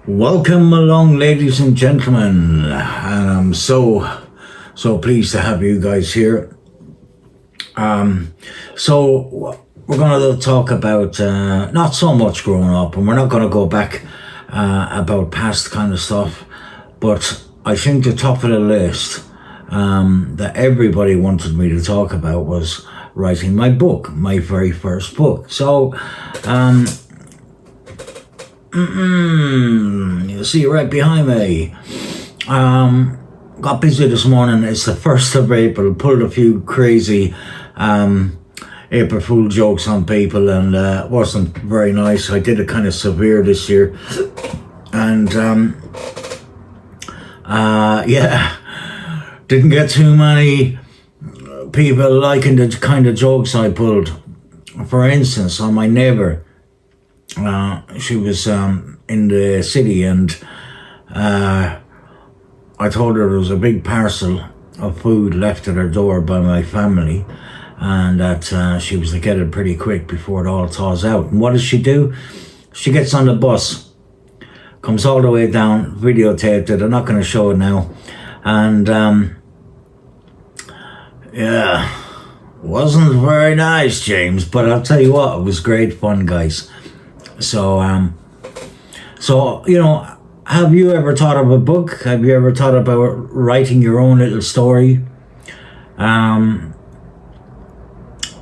Welcome along, ladies and gentlemen, and I'm so pleased to have you guys here. So we're going to talk about not so much growing up, and we're not going to go back about past kind of stuff, but I think the top of the list that everybody wanted me to talk about was writing my book, my very first book. So you see right behind me. Got busy this morning. It's the 1st of April. Pulled a few crazy April Fool jokes on people, and wasn't very nice. I did it kind of severe this year, and didn't get too many people liking the kind of jokes I pulled. For instance, on my neighbour, she was in the city, and I told her there was a big parcel of food left at her door by my family, and that she was to get it pretty quick before it all thaws out. And what does she do? She gets on the bus, comes all the way down, videotaped it. I'm not going to show it now. And wasn't very nice, James, but I'll tell you what, it was great fun, guys. So you know, have you ever thought of a book? Have you ever thought about writing your own little story?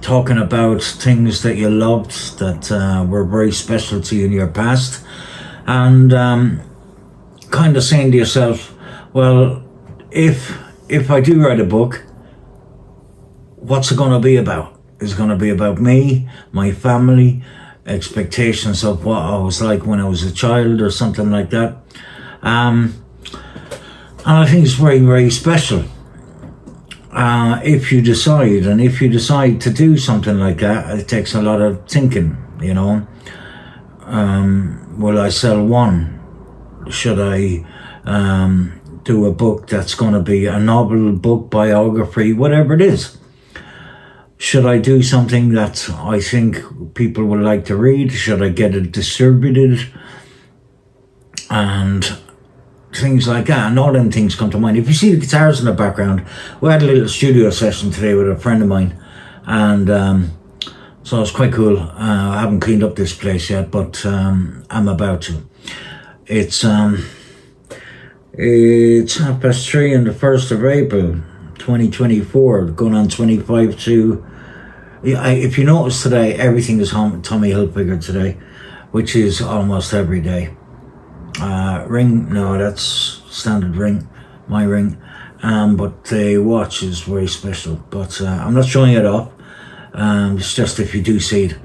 Talking about things that you loved, that were very special to you in your past, and kind of saying to yourself, well, if I do write a book, what's it going to be about? Is it going to be about me, my family, expectations of what I was like when I was a child, or something like that? And I think it's very, very special. If you decide to do something like that, it takes a lot of thinking, you know. Will I sell one? Should I do a book that's going to be a novel, book, biography, whatever it is? Should I do something that I think people would like to read? Should I get it distributed? And things like that. And all them things come to mind. If you see the guitars in the background, we had a little studio session today with a friend of mine. And so it was quite cool. I haven't cleaned up this place yet, but I'm about to. It's 3:30 on the 1st of April, 2024, going on 25 to... if you notice today, everything is Tommy Hilfiger today, which is almost every day. Ring, no, that's standard ring, my ring. But the watch is very special. But I'm not showing it off. It's just if you do see it.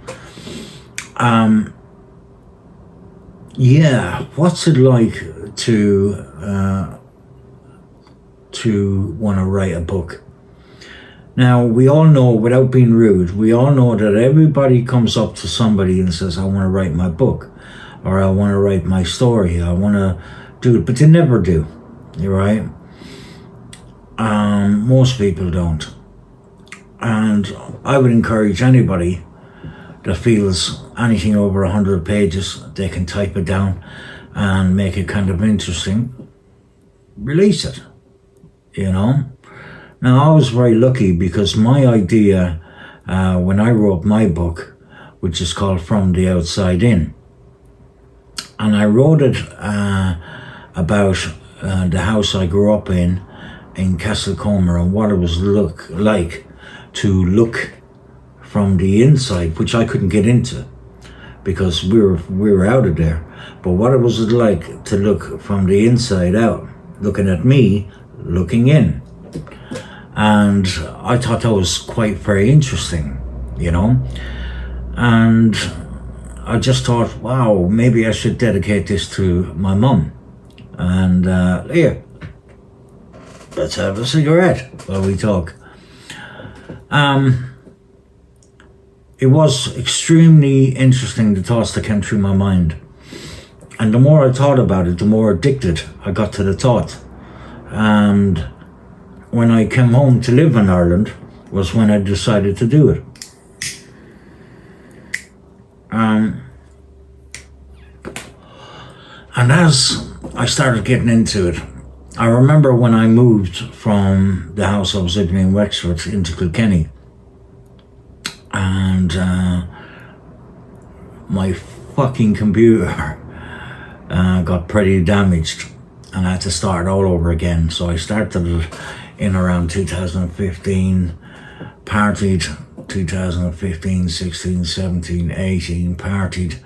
What's it like to want to write a book? Now, we all know, without being rude, we all know that everybody comes up to somebody and says, I want to write my book, or I want to write my story, I want to do it, but they never do, right? Most people don't. And I would encourage anybody that feels anything over 100 pages, they can type it down and make it kind of interesting, release it, you know? Now, I was very lucky because my idea, when I wrote my book, which is called From the Outside In, and I wrote it about the house I grew up in Castlecomer, and what it was like to look from the inside, which I couldn't get into because we were out of there. But what it was like to look from the inside out, looking at me, looking in. And I thought that was quite very interesting, you know. And I just thought, wow, maybe I should dedicate this to my mum. And here, let's have a cigarette while we talk. It was extremely interesting, the thoughts that came through my mind. And the more I thought about it, the more addicted I got to the thought. And when I came home to live in Ireland was when I decided to do it. And as I started getting into it, I remember when I moved from the house I was living in Wexford into Kilkenny, and my fucking computer got pretty damaged, and I had to start all over again. So I started it in around 2015, partied 2015, 16, 17, 18, partied,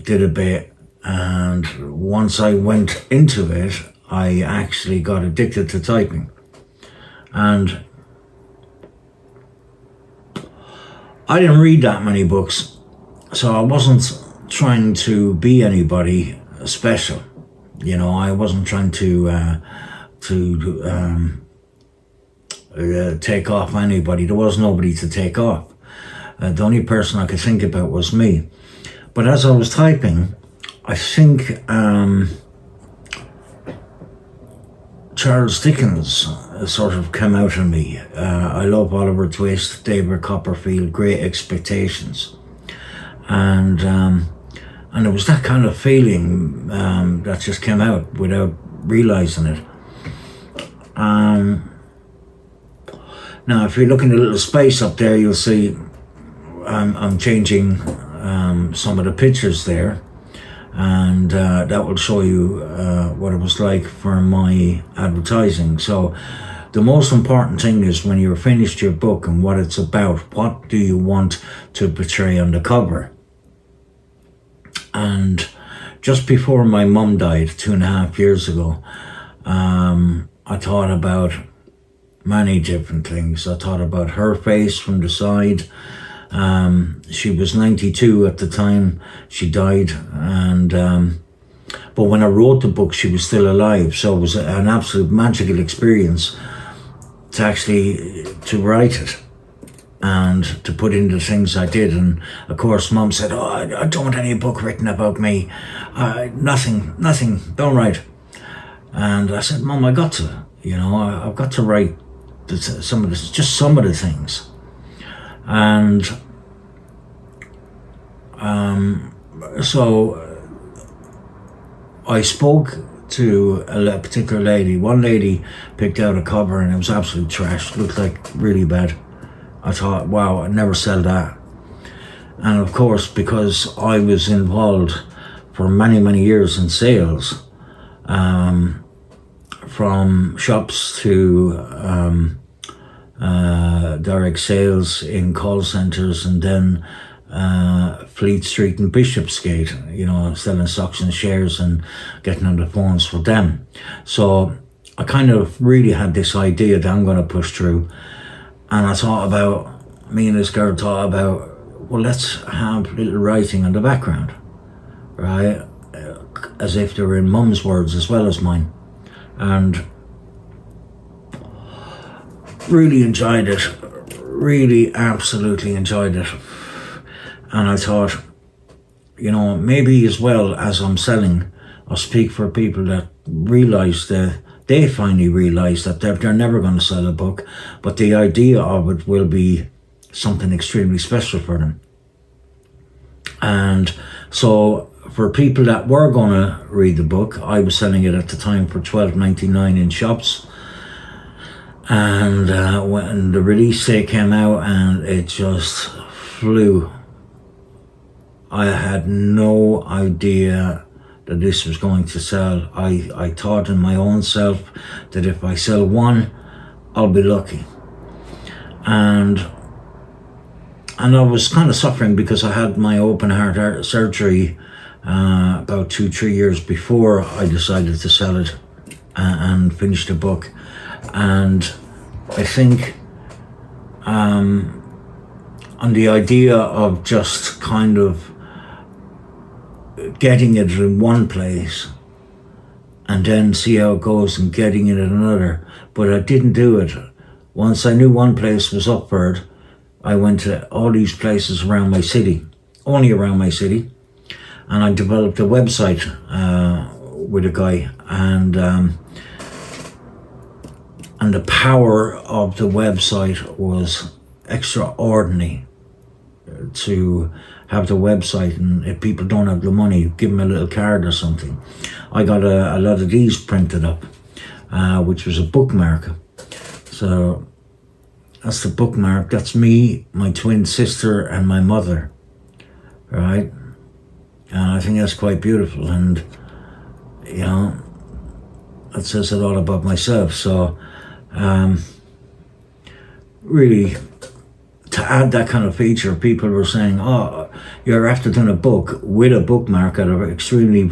did a bit, and once I went into it, I actually got addicted to typing. And I didn't read that many books, so I wasn't trying to be anybody special. You know, I wasn't trying to take off anybody. There was nobody to take off. The only person I could think about was me. But as I was typing, I think Charles Dickens sort of came out of me. I love Oliver Twist, David Copperfield, Great Expectations. And it was that kind of feeling that just came out without realising it. Now, if you look in the little space up there, you'll see I'm changing some of the pictures there, and that will show you what it was like for my advertising. So the most important thing is when you're finished your book and what it's about, what do you want to portray on the cover? And just before my mum died 2.5 years ago, I thought about many different things. I thought about her face from the side. She was 92 at the time she died, and but when I wrote the book, she was still alive. So it was an absolute magical experience to actually to write it and to put in the things I did. And of course, Mum said, "Oh, I don't want any book written about me. Nothing. Don't write." And I said, "Mum, I got to. I've got to write some of the things." And so I spoke to a particular lady. One lady picked out a cover and it was absolute trash. It looked like really bad. I thought, wow, I'd never sell that. And of course, because I was involved for many, many years in sales, from shops to direct sales in call centres, and then Fleet Street and Bishopsgate, selling stocks and shares and getting on the phones for them. So I kind of really had this idea that I'm going to push through. And I thought about, me and this girl thought about, well, let's have little writing on the background, right? As if they were in Mum's words as well as mine. And really enjoyed it, really absolutely enjoyed it. And I thought, maybe as well as I'm selling, I'll speak for people that realise that they finally realise that they're never going to sell a book, but the idea of it will be something extremely special for them. And so for people that were going to read the book, I was selling it at the time for $12.99 in shops. And when the release date came out, and it just flew. I had no idea that this was going to sell. I thought in my own self that if I sell one, I'll be lucky. And I was kind of suffering because I had my open heart surgery about 2-3 years before I decided to sell it and finish the book. And I think on the idea of just kind of getting it in one place and then see how it goes and getting it in another. But I didn't do it. Once I knew one place was up for it, I went to all these places around my city, only around my city, and I developed a website with a guy, and the power of the website was extraordinary to have the website, and if people don't have the money, give them a little card or something. I got a lot of these printed up, which was a bookmark. So that's the bookmark. That's me, my twin sister, and my mother, right? And I think that's quite beautiful, and you know, that says it all about myself. So really, to add that kind of feature, people were saying, oh, you're after doing a book with a bookmark at an extremely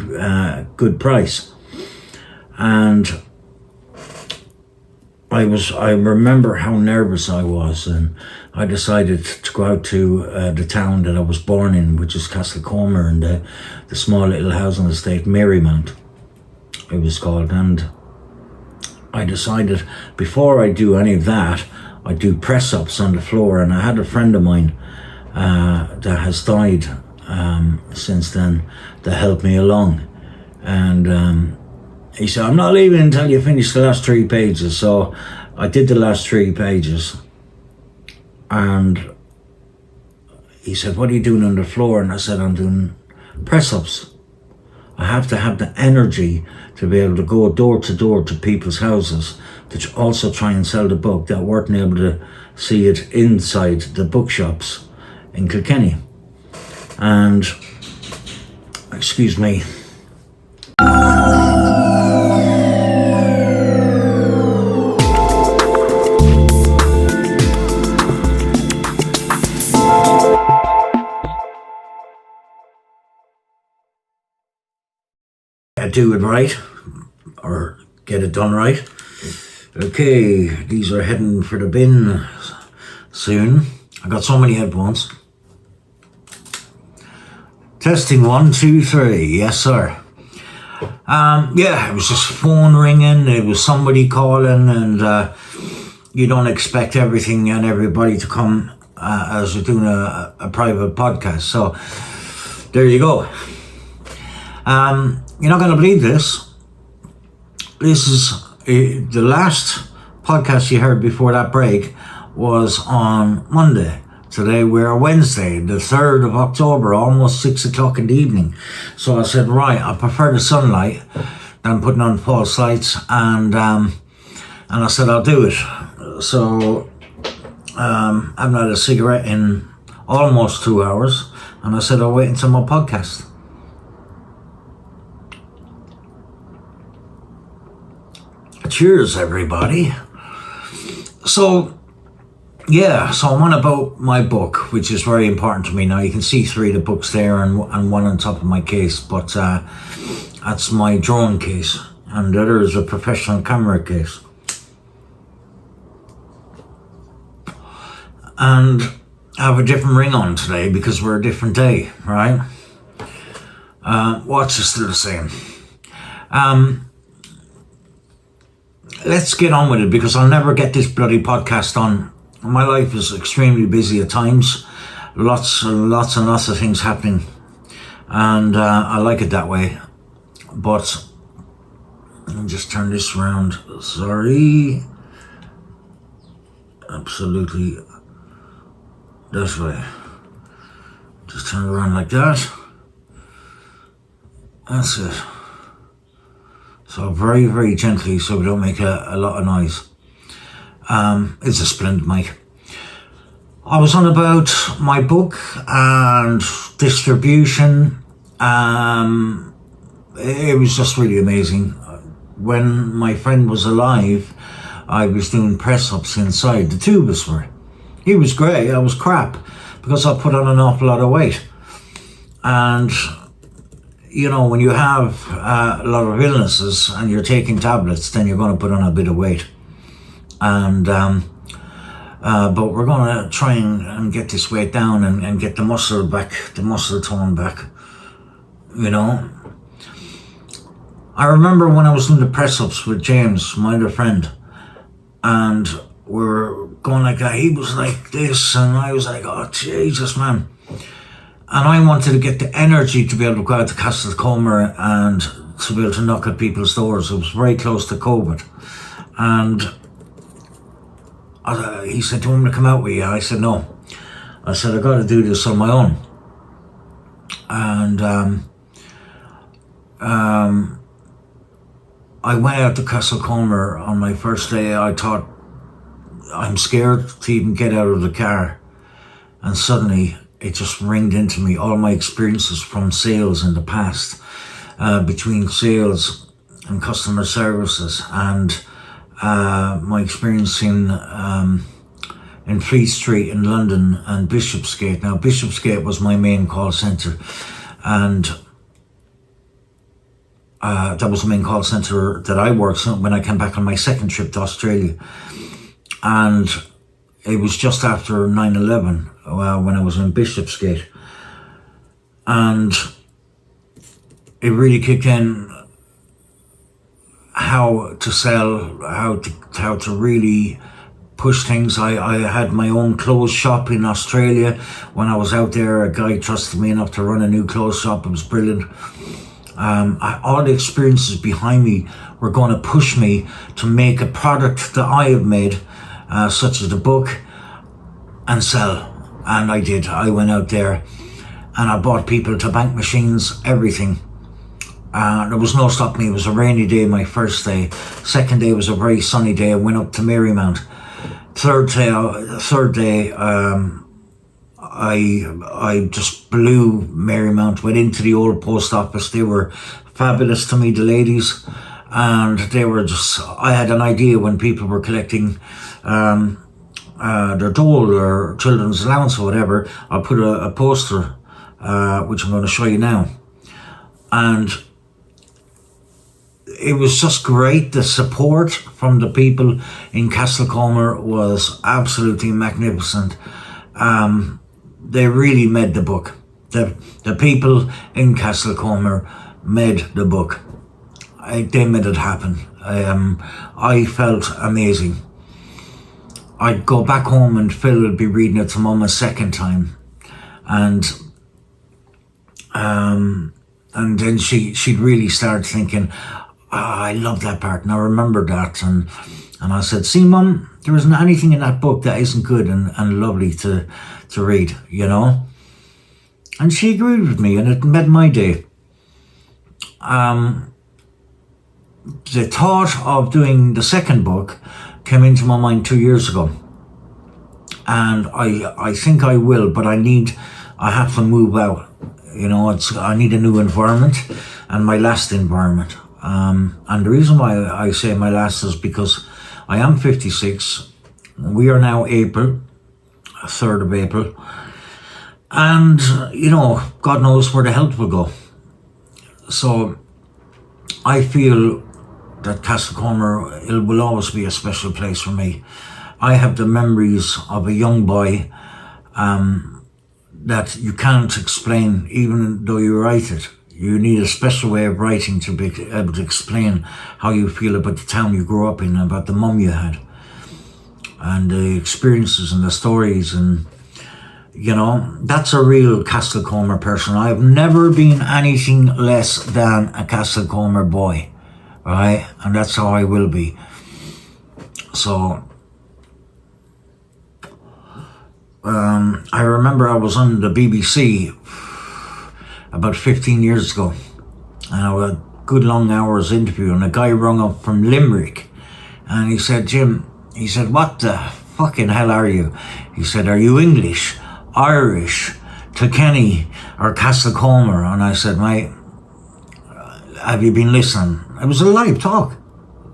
good price. And I remember how nervous I was, and I decided to go out to the town that I was born in, which is Castlecomer, and the small little housing estate, Marymount, it was called. And I decided, before I do any of that, I do press-ups on the floor. And I had a friend of mine that has died since then that helped me along. And he said, I'm not leaving until you finish the last 3 pages. So I did the last 3 pages. And he said, what are you doing on the floor? And I said, I'm doing press-ups. I have to have the energy to be able to go door to door to people's houses to also try and sell the book that weren't able to see it inside the bookshops in Kilkenny. And, excuse me, do it right, or get it done right. Okay, these are heading for the bin soon. I got so many headphones. Testing 1, 2, 3. Yes, sir. Yeah, it was just phone ringing. It was somebody calling, and you don't expect everything and everybody to come as you're doing a private podcast. So there you go. You're not going to believe this. This is the last podcast you heard before that break was on Monday. Today we're Wednesday, the 3rd of October, almost 6 o'clock in the evening. So I said, right, I prefer the sunlight than putting on false lights, and I said I'll do it. So I've not had a cigarette in almost 2 hours, and I said I'll wait until my podcast. Cheers, everybody. So, yeah, so I'm on about my book, which is very important to me. Now, you can see 3 of the books there and one on top of my case, but that's my drone case, and the other is a professional camera case. And I have a different ring on today because we're a different day, right? Watch is still the same. Let's get on with it, because I'll never get this bloody podcast on. My life is extremely busy at times. Lots and lots and lots of things happening. And I like it that way. But let me just turn this around. Sorry. Absolutely. This way. Just turn it around like that. That's it. So very, very gently, so we don't make a lot of noise. It's a splendid mic. I was on about my book and distribution. It was just really amazing. When my friend was alive, I was doing press-ups inside. The 2 of us were. He was great, I was crap, because I put on an awful lot of weight. And you know, when you have a lot of illnesses and you're taking tablets, then you're going to put on a bit of weight. And but we're going to try and get this weight down and get the muscle back, the muscle tone back, you know. I remember when I was doing the press-ups with James, my other friend, and we were going like that. He was like this, and I was like, oh, Jesus, man. And I wanted to get the energy to be able to go out to Castlecomer and to be able to knock at people's doors. It was very close to COVID. And he said, do you want me to come out with you? I said, no. I said, I got to do this on my own. And I went out to Castlecomer on my first day. I thought, I'm scared to even get out of the car. And suddenly it just ringed into me, all my experiences from sales in the past, between sales and customer services, and my experience in Fleet Street in London and Bishopsgate. Now, Bishopsgate was my main call centre, and that was the main call centre that I worked when I came back on my second trip to Australia. And it was just after 9/11 when I was in Bishopsgate. And it really kicked in how to sell, how to really push things. I had my own clothes shop in Australia. When I was out there, a guy trusted me enough to run a new clothes shop. It was brilliant. All the experiences behind me were going to push me to make a product that I have made, such as the book, and sell. And I did. I went out there and I bought people to bank machines, everything. There was no stopping me. It was a rainy day, my first day. Second day was a very sunny day. I went up to Marymount. Third day, I just blew Marymount, went into the old post office. They were fabulous to me, the ladies. And they were just, I had an idea when people were collecting their dole or children's allowance or whatever. I put a poster, which I'm going to show you now. And it was just great. The support from the people in Castlecomer was absolutely magnificent. They really made the book. The people in Castlecomer made the book. They made it happen. I felt amazing. I'd go back home and Phil would be reading it to Mum a second time. And then she'd really start thinking, I love that part and I remember that. And I said, see, Mum, there isn't anything in that book that isn't good and lovely to read, you know? And she agreed with me and it made my day. The thought of doing the second book came into my mind 2 years ago. And I think I will, but I have to move out. You know, I need a new environment and my last environment. And the reason why I say my last is because I am 56. We are now April, 3rd of April. And, you know, God knows where the health will go. So I feel that Castlecomer, it will always be a special place for me. I have the memories of a young boy that you can't explain, even though you write it. You need a special way of writing to be able to explain how you feel about the town you grew up in, about the mum you had, and the experiences and the stories. And, you know, that's a real Castlecomer person. I've never been anything less than a Castlecomer boy, right? And that's how I will be. So, I remember I was on the BBC about 15 years ago, and I had a good long hours interview, and a guy rung up from Limerick, and he said, Jim, he said, what the fucking hell are you? He said, are you English, Irish, Kilkenny, or Castlecomer? And I said, mate, have you been listening? It was a live talk.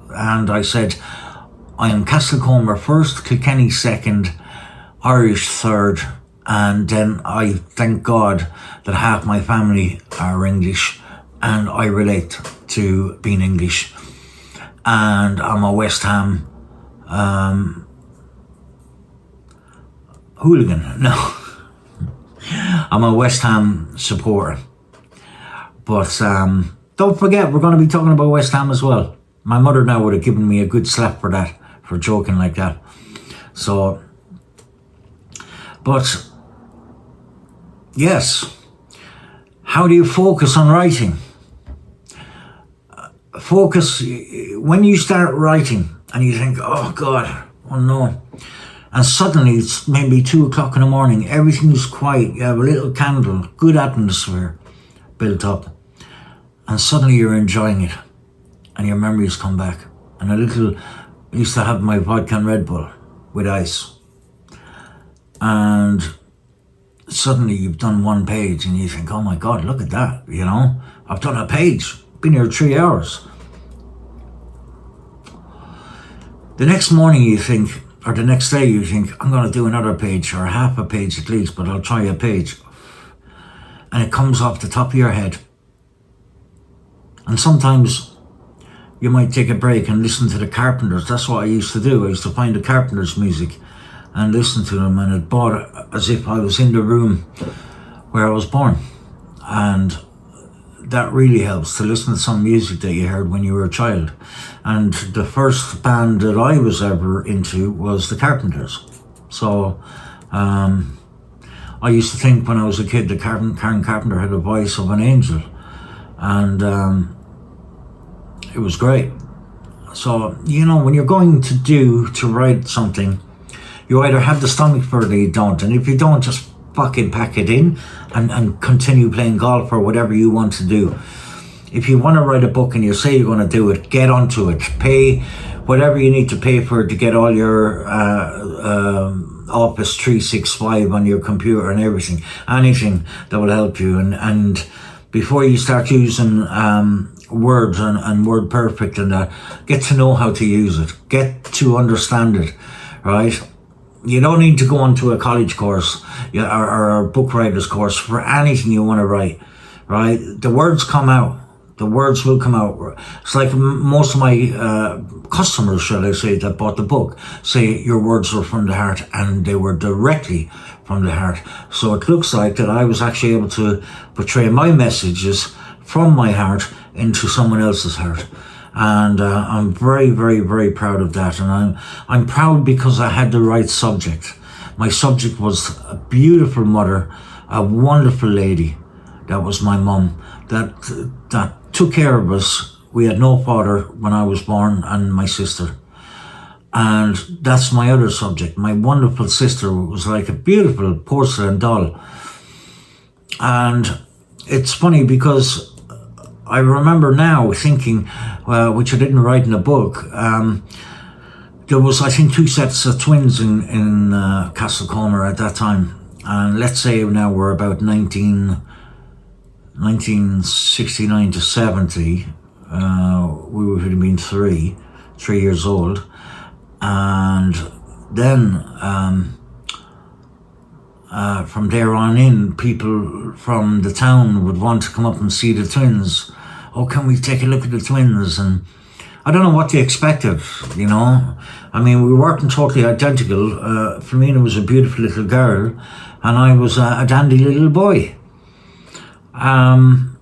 And I said, I am Castlecomer first, Kilkenny second, Irish third, and then I thank God that half my family are English and I relate to being English. And I'm a West Ham hooligan. No, I'm a West Ham supporter. But don't forget, we're going to be talking about West Ham as well. My mother now would have given me a good slap for that, for joking like that. So, but yes, how do you focus on writing? Focus when you start writing and you think, oh God, oh no. And suddenly it's maybe 2 o'clock in the morning, everything is quiet, you have a little candle, good atmosphere. built up, and suddenly you're enjoying it, and your memories come back. And I used to have my vodka and Red Bull with ice, and suddenly you've done one page and you think, oh my God, look at that, I've done a page, been here 3 hours. The next morning you think, or the next day you think, I'm going to do another page, or half a page at least, but I'll try a page. And it comes off the top of your head. And sometimes you might take a break and listen to the Carpenters. That's what I used to do. I used to find the Carpenters' music and listen to them, and it brought as if I was in the room where I was born. And that really helps, to listen to some music that you heard when you were a child. And the first band that I was ever into was the Carpenters. So I used to think when I was a kid that Karen Carpenter had the voice of an angel, and it was great. So, when you're going to write something, you either have the stomach for it or you don't. And if you don't, just fucking pack it in and continue playing golf or whatever you want to do. If you want to write a book and you say you're going to do it, get onto it. Pay whatever you need to pay for it to get all your Office 365 on your computer and everything. Anything that will help you. And before you start using Word and Word Perfect and that, get to know how to use it. Get to understand it, right? You don't need to go onto a college course or a book writer's course for anything you want to write, right? The words come out. The words will come out. It's like most of my customers, shall I say, that bought the book, say your words were from the heart, and they were directly from the heart. So it looks like that I was actually able to portray my messages from my heart into someone else's heart. And I'm very, very, very proud of that. And I'm proud because I had the right subject. My subject was a beautiful mother, a wonderful lady. That was my mum, that took care of us. We had no father when I was born, and my sister. And that's my other subject. My wonderful sister was like a beautiful porcelain doll. And it's funny because I remember now thinking, which I didn't write in a book, there was, I think, 2 sets of twins in Castlecomer at that time. And let's say now we're about 1969 to 70. We would have been 3 years old. And then from there on in, people from the town would want to come up and see the twins. Oh, can we take a look at the twins? And I don't know what they expected, I mean, we weren't totally identical. Flamina was a beautiful little girl, and I was a dandy little boy. And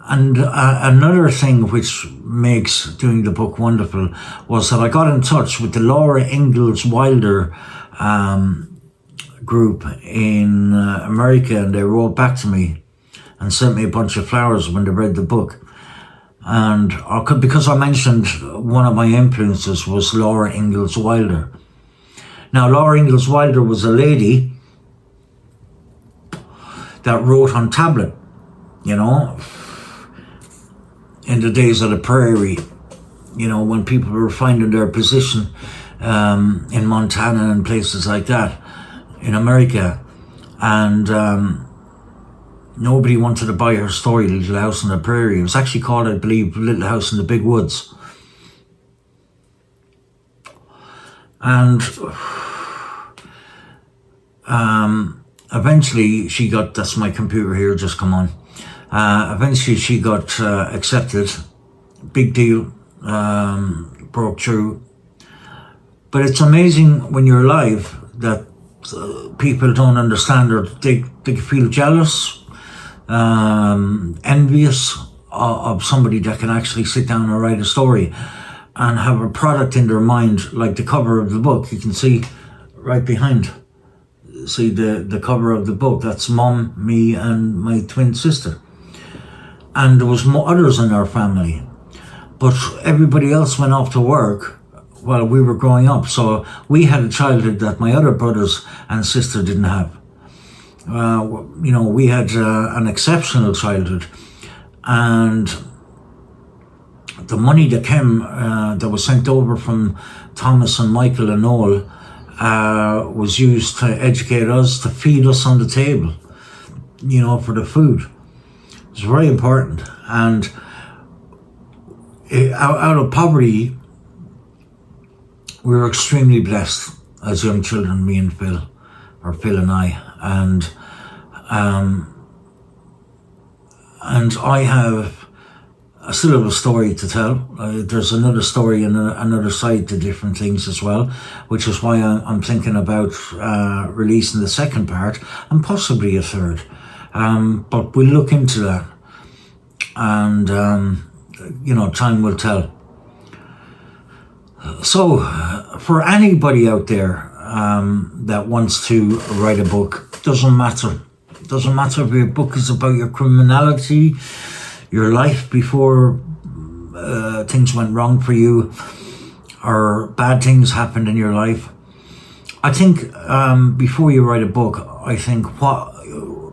another thing which makes doing the book wonderful was that I got in touch with the Laura Ingalls Wilder group in America, and they wrote back to me and sent me a bunch of flowers when they read the book. And because I mentioned one of my influences was Laura Ingalls Wilder. Now, Laura Ingalls Wilder was a lady that wrote on tablet, in the days of the prairie, when people were finding their position in Montana and places like that in America. And nobody wanted to buy her story, Little House on the Prairie. It was actually called, I believe, Little House in the Big Woods. And eventually she got, that's my computer here, just come on. Eventually she got accepted. Big deal. Broke through. But it's amazing when you're alive that people don't understand, or they feel jealous, envious of somebody that can actually sit down and write a story and have a product in their mind, like the cover of the book. You can see right behind, see the cover of the book. That's Mum, me, and my twin sister. And there was others in our family, but everybody else went off to work while we were growing up. So we had a childhood that my other brothers and sister didn't have. We had an exceptional childhood, and the money that came, that was sent over from Thomas and Michael and Noel, was used to educate us, to feed us on the table, for the food. It's very important. And out of poverty, we were extremely blessed as young children, me and Phil and I. And I still have a story to tell. There's another story and another side to different things as well, which is why I'm thinking about releasing the second part and possibly a third. But we'll look into that, and time will tell. So, for anybody out there that wants to write a book, doesn't matter. Doesn't matter if your book is about your criminality, your life before things went wrong for you, or bad things happened in your life. I think before you write a book, I think what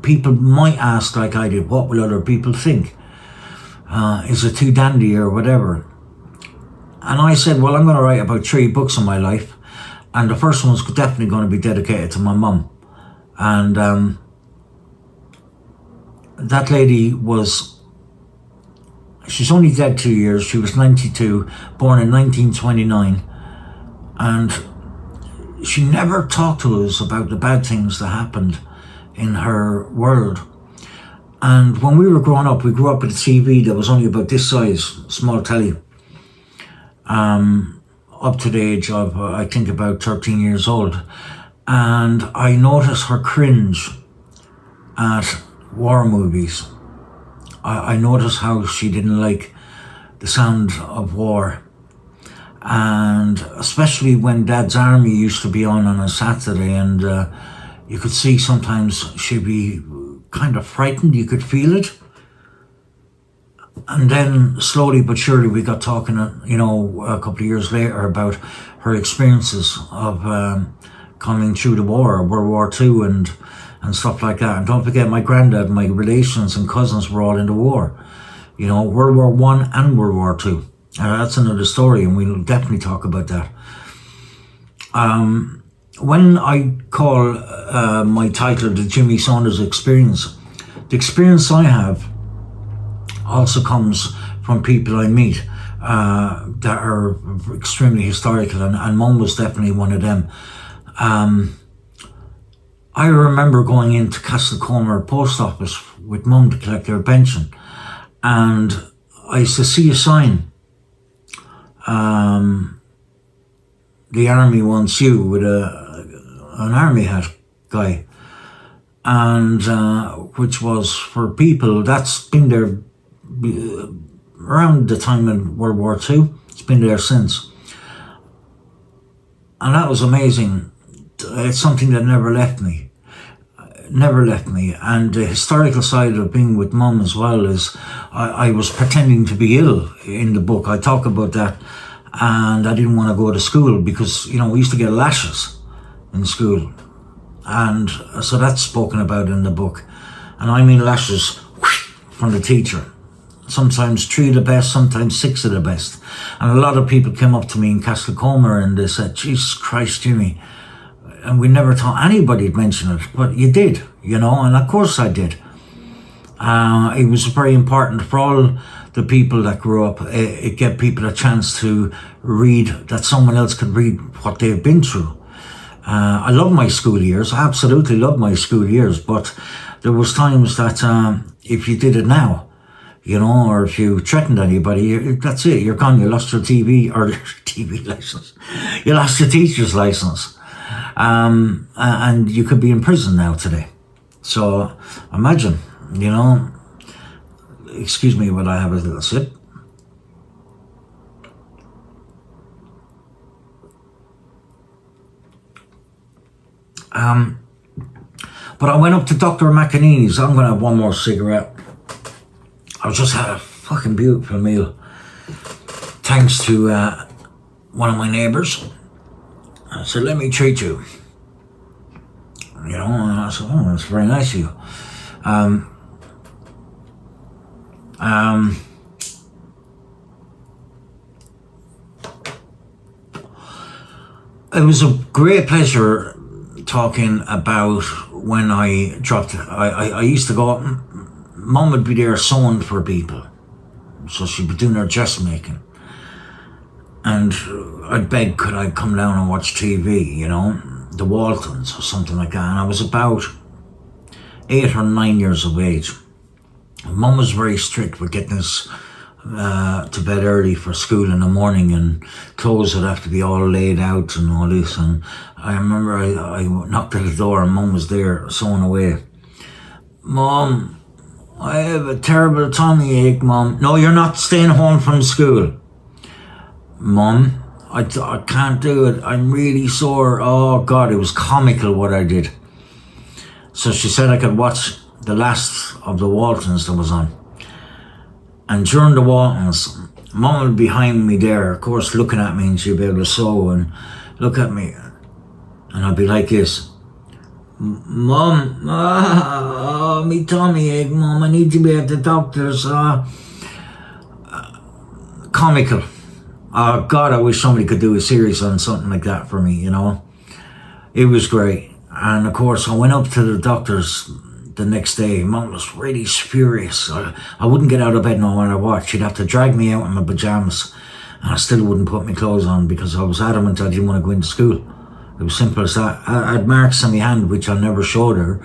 people might ask, like I did, what will other people think? Is it too dandy or whatever? And I said, well, I'm going to write about 3 books in my life, and the first one's definitely going to be dedicated to my mum. And that lady she's only dead 2 years. She was 92, born in 1929. And she never talked to us about the bad things that happened in her world. And when we were growing up, we grew up with a TV that was only about this size, small telly. Up to the age of, I think, about 13 years old. And I noticed her cringe at war movies. I noticed how she didn't like the sound of war. And especially when Dad's Army used to be on a Saturday, and you could see sometimes she'd be kind of frightened, you could feel it. And then slowly but surely we got talking, a couple of years later about her experiences of coming through the war, World War II and stuff like that. And don't forget, my granddad, my relations and cousins were all in the war. World War I and World War II. That's another story, and we'll definitely talk about that. When I call my title The Jimmy Saunders Experience, the experience I have also comes from people I meet that are extremely historical, and Mum was definitely one of them. I remember going into Castlecomer post office with Mum to collect her pension, and I used to see a sign, the army wants you, with an army hat guy, and which was for people that's been there around the time in World War II. It's been there since, and that was amazing. It's something that never left me. And the historical side of being with Mum as well is I was pretending to be ill in the book. I talk about that, and I didn't want to go to school because, we used to get lashes in school. And so that's spoken about in the book. And I mean lashes from the teacher. Sometimes 3 of the best, sometimes 6 of the best. And a lot of people came up to me in Castlecomer and they said, Jesus Christ, Jimmy. And we never thought anybody'd mention it, but you did, and of course I did. It was very important for all the people that grew up. It gave people a chance to read, that someone else could read what they've been through. I love my school years, I absolutely love my school years, but there was times that if you did it now, or if you threatened anybody, that's it, you're gone, you lost your TV license. You lost your teacher's license. And you could be in prison now today. So imagine, excuse me while I have a little sip. But I went up to Dr. McAneen's. I'm going to have one more cigarette. I've just had a fucking beautiful meal. Thanks to one of my neighbours. I said, let me treat you. you know, and I said, oh, that's very nice of you. It was a great pleasure talking about when I dropped. I used to go, Mum would be there sewing for people. So she'd be doing her dressmaking. And I'd beg, could I come down and watch TV, you know, the Waltons or something like that. And I was about 8 or 9 years of age. Mum was very strict with getting us to bed early for school in the morning, and clothes would have to be all laid out and all this. And I remember I knocked at the door and Mum was there sewing away. Mum, I have a terrible tummy ache, Mum. No, you're not staying home from school. Mum, I can't do it. I'm really sore. Oh God, it was comical what I did. So she said I could watch the last of the Waltons that was on. And during the Waltons, Mum would be behind me there, of course, looking at me, and she'd be able to sew and look at me. And I'd be like this. Mum, me tummy ache, Mum, I need to be at the doctor's. Comical. Oh God, I wish somebody could do a series on something like that for me, you know. It was great. And of course, I went up to the doctor's the next day. Mum was really furious. I wouldn't get out of bed no matter what. She'd have to drag me out in my pajamas, and I still wouldn't put my clothes on because I was adamant I didn't want to go into school. It was simple as that. I had marks on my hand, which I never showed her,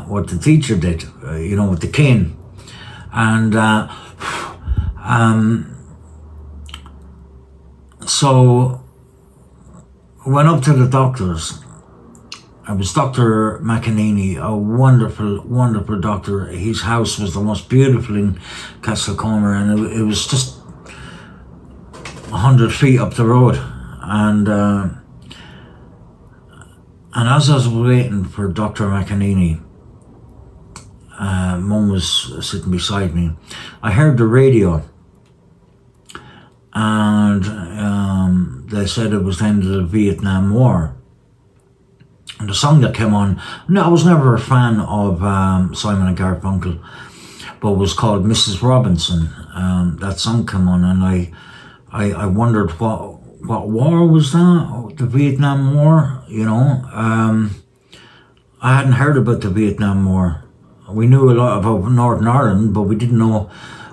what the teacher did, you know, with the cane. And so I went up to the doctor's. It was Dr. McEnany, a wonderful, wonderful doctor. His house was the most beautiful in Castlecomer, and it was just 100 feet up the road. And as I was waiting for Dr. McEnany, Mum was sitting beside me. I heard the radio, and they said it was the end of the Vietnam War. And the song that came on, no, I was never a fan of Simon and Garfunkel, but it was called Mrs. Robinson. That song came on, and I wondered what war was that? The Vietnam War, you know. I hadn't heard about the Vietnam War. We knew a lot about Northern Ireland, but we didn't know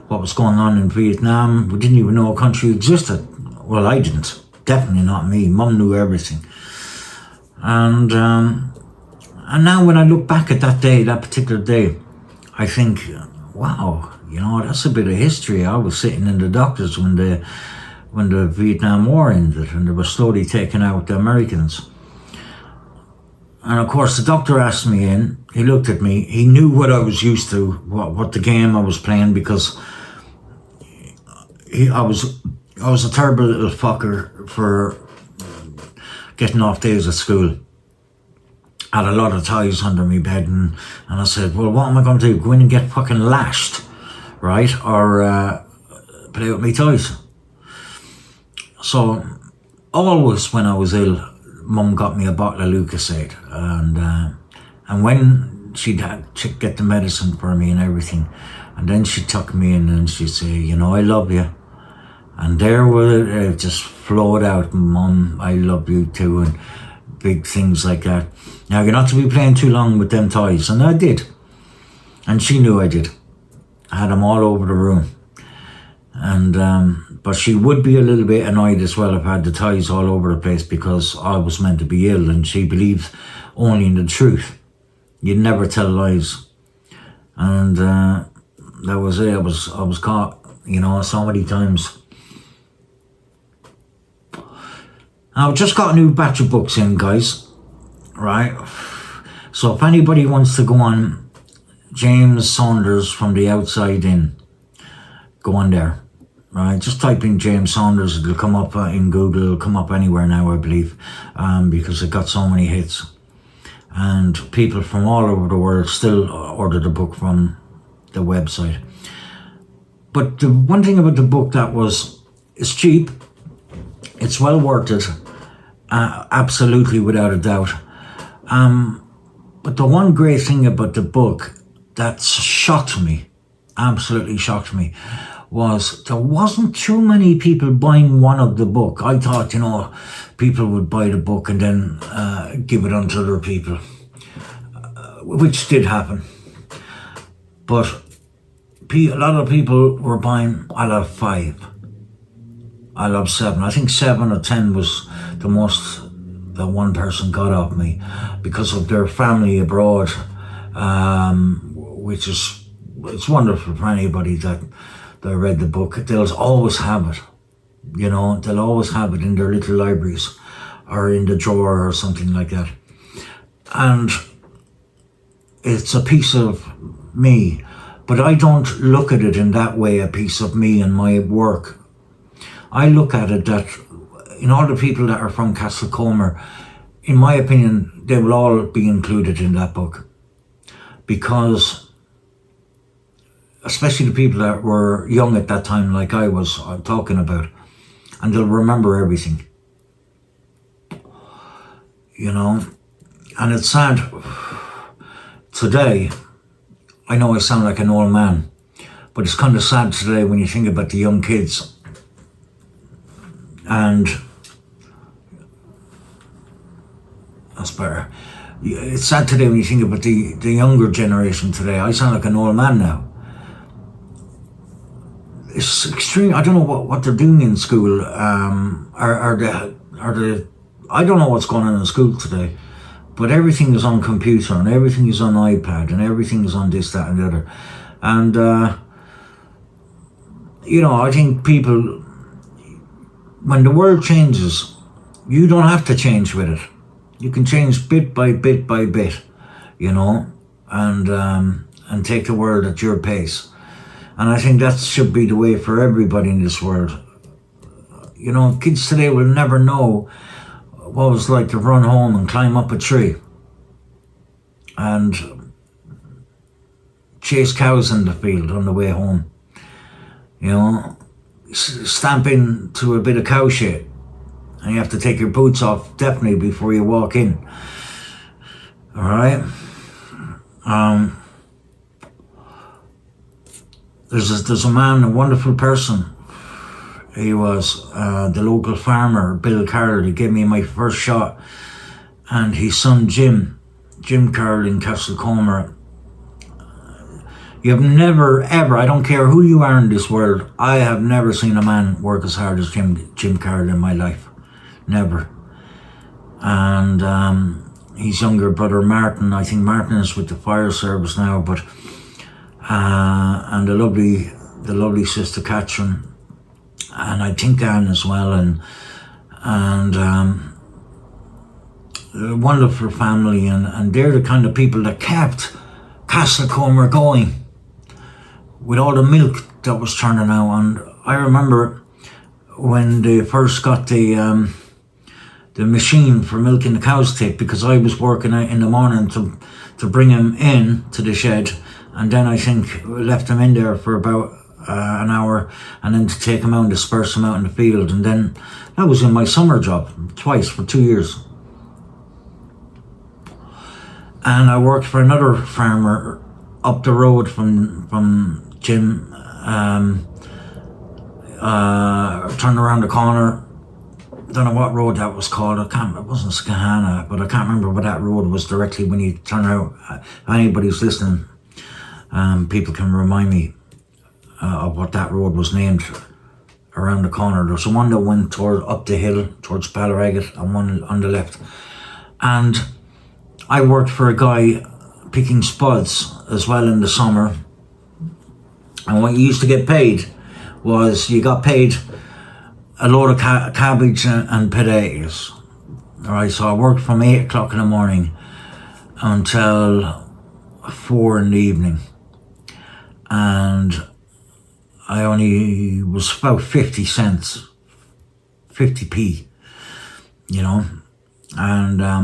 what was going on in Vietnam. We didn't even know a country existed. Well, I didn't. Definitely not me. Mum knew everything. And now when I look back at that day, that particular day, I think, wow, you know, that's a bit of history. I was sitting in the doctors when the Vietnam War ended, and they were slowly taking out the Americans. And of course, the doctor asked me in. He looked at me. He knew what I was used to, what the game I was playing, because I was a terrible little fucker for getting off days at school. I had a lot of ties under my bed, and I said, well, what am I going to do? Go in and get fucking lashed, right? Or play with my toys. So always when I was ill, Mum got me a bottle of Lucozade, and when she'd get the medicine for me and everything, and then she took me in and she'd say, you know, I love you. And there it just flowed out, Mum, I love you too, and big things like that. Now, you're not to be playing too long with them toys, and I did. And she knew I did. I had them all over the room. And but she would be a little bit annoyed as well if I had the toys all over the place, because I was meant to be ill, and she believed only in the truth. You'd never tell lies. And that was it. I was caught, you know, so many times. I've just got a new batch of books in, guys, right? So if anybody wants to go on James Saunders From the Outside In, go on there, right? Just type in James Saunders, it'll come up in Google, it'll come up anywhere now, I believe, because it got so many hits. And people from all over the world still order the book from the website. But the one thing about the book it's cheap, it's well worth it. Absolutely, without a doubt. But the one great thing about the book that shocked me, absolutely shocked me, was there wasn't too many people buying one of the book. I thought, people would buy the book and then give it on to other people, which did happen. But a lot of people were buying, I'll have 5, I'll have 7. I think 7 or 10 was the most that one person got off me because of their family abroad, which is, it's wonderful for anybody that read the book. They'll always have it, they'll always have it in their little libraries or in the drawer or something like that. And it's a piece of me, but I don't look at it in that way, a piece of me and my work. I look at it that all the people that are from Castlecomer, in my opinion, they will all be included in that book, because especially the people that were young at that time, like I was talking about, and they'll remember everything, and it's sad today. I know I sound like an old man, but it's kind of sad today when you think about the young kids. And that's better. It's sad today when you think about the younger generation today. I sound like an old man now. It's extreme. I don't know what they're doing in school. I don't know what's going on in school today, but everything is on computer and everything is on iPad and everything is on this, that, and the other. And I think people, when the world changes, you don't have to change with it. You can change bit by bit by bit, and take the world at your pace. And I think that should be the way for everybody in this world. Kids today will never know what it was like to run home and climb up a tree and chase cows in the field on the way home. Stamp into a bit of cow shit, and you have to take your boots off definitely before you walk in. All right. There's a man, a wonderful person. He was the local farmer, Bill Carroll. He gave me my first shot, and his son Jim Carroll in Castlecomer. You have never, ever, I don't care who you are in this world, I have never seen a man work as hard as Jim Carroll in my life. Never. And his younger brother Martin, I think Martin is with the fire service now, but and the lovely sister Catherine, and I think Anne as well, and a wonderful family, and they're the kind of people that kept Castlecomer going with all the milk that was turning out. And I remember when they first got the machine for milking the cows tape, because I was working out in the morning to bring him in to the shed, and then I think left him in there for about an hour, and then to take him out and disperse him out in the field. And then that was in my summer job twice for 2 years. And I worked for another farmer up the road from Jim, turned around the corner. Don't know what road that was called. It wasn't Skahana, but I can't remember what that road was directly when you turn out. If anybody's listening, people can remind me of what that road was named around the corner. There's one that went up the hill towards Ballaragat and one on the left. And I worked for a guy picking spuds as well in the summer. And what you used to get paid was you got paid a load of cabbage and potatoes. All right, so I worked from 8 o'clock in the morning until 4 in the evening. And I only was about 50 cents, 50p, and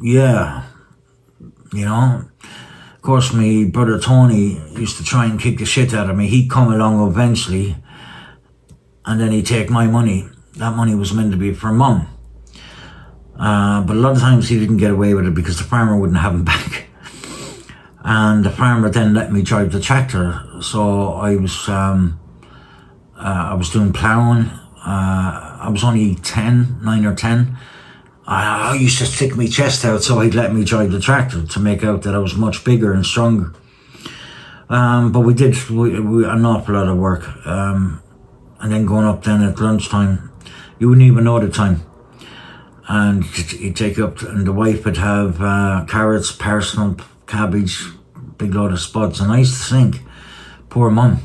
yeah, of course my brother Tony used to try and kick the shit out of me. He'd come along eventually, and then he'd take my money. That money was meant to be for Mum. But a lot of times he didn't get away with it because the farmer wouldn't have him back. And the farmer then let me drive the tractor. So I was doing ploughing. I was only 9 or 10. I used to stick my chest out so he'd let me drive the tractor to make out that I was much bigger and stronger. But we did an awful lot of work. And then going up then at lunchtime, you wouldn't even know the time. And he'd take up, and the wife would have carrots, parsnip, cabbage, big load of spuds. And I used to think, poor mum.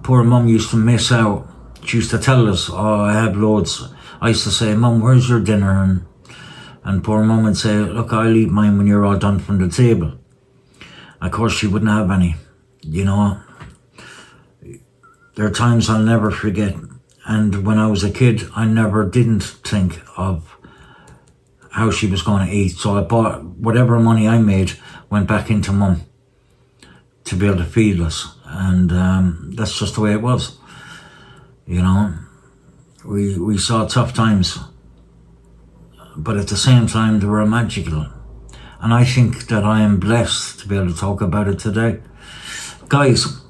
Poor mum used to miss out. She used to tell us, oh, I have loads. I used to say, Mum, where's your dinner? And poor mum would say, look, I'll eat mine when you're all done from the table. Of course, she wouldn't have any. There are times I'll never forget. And when I was a kid, I never didn't think of how she was going to eat. So I bought whatever money I made, went back into mum to be able to feed us. And that's just the way it was. We saw tough times, but at the same time they were magical. And I think that I am blessed to be able to talk about it today. Guys,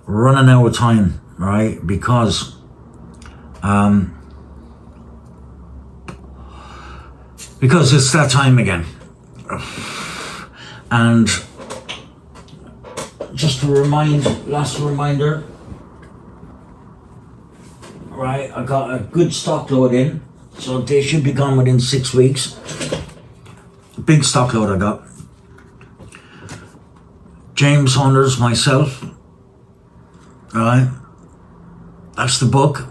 we're running out of time, right? Because it's that time again. And just last reminder, right, I got a good stock load in, so they should be gone within 6 weeks. Big stock load I got. James Saunders, myself, right, that's the book,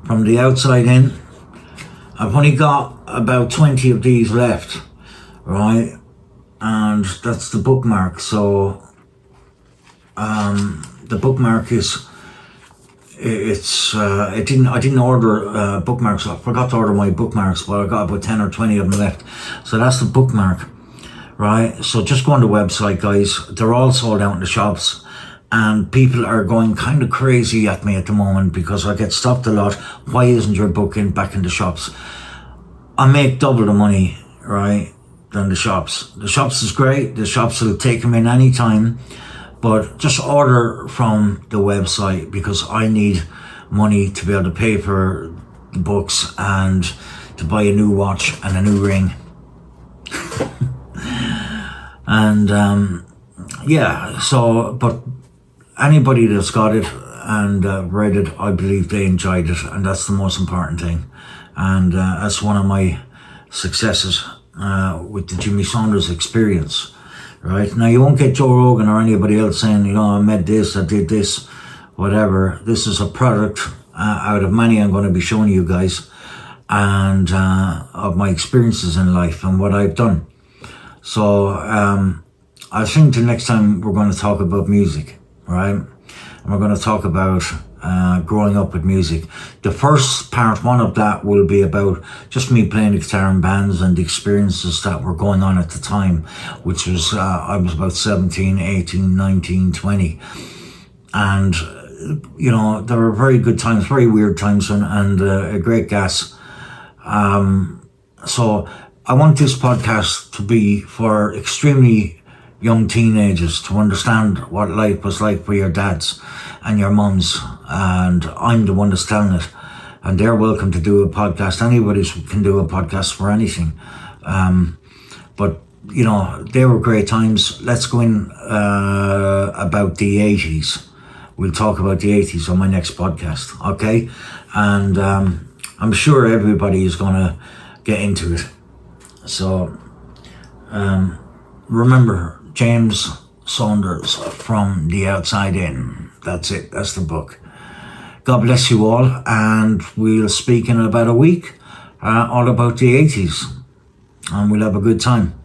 From the Outside In. I've only got about 20 of these left, right, and that's the bookmark. So the bookmark is, I didn't order bookmarks. I forgot to order my bookmarks, but I got about 10 or 20 of them left. So that's the bookmark, right? So just go on the website, guys. They're all sold out in the shops, and people are going kind of crazy at me at the moment because I get stopped a lot. Why isn't your book back in the shops? I make double the money, right, than the shops. The shops is great. The shops will take them in any time. But just order from the website because I need money to be able to pay for the books and to buy a new watch and a new ring. And but anybody that's got it and read it, I believe they enjoyed it, and that's the most important thing. And that's one of my successes with the Jimmy Saunders experience. Right, now you won't get Joe Rogan or anybody else saying, I made this, I did this, whatever. This is a product out of many I'm going to be showing you guys, and of my experiences in life and what I've done. So I think the next time we're going to talk about music, right? And we're going to talk about growing up with music. The first part one of that will be about just me playing the guitar in bands and the experiences that were going on at the time, which was, I was about 17, 18, 19, 20. And, there were very good times, very weird times, and a great gas. So I want this podcast to be for extremely young teenagers to understand what life was like for your dads and your mums, and I'm the one that's telling it, and they're welcome to do a podcast. Anybody can do a podcast for anything, but they were great times. Let's go in about the 80s. We'll talk about the 80s on my next podcast, okay? And I'm sure everybody is gonna get into it. So remember, James Saunders, From the Outside In. That's it. That's the book. God bless you all, and we'll speak in about a week all about the 80s, and we'll have a good time.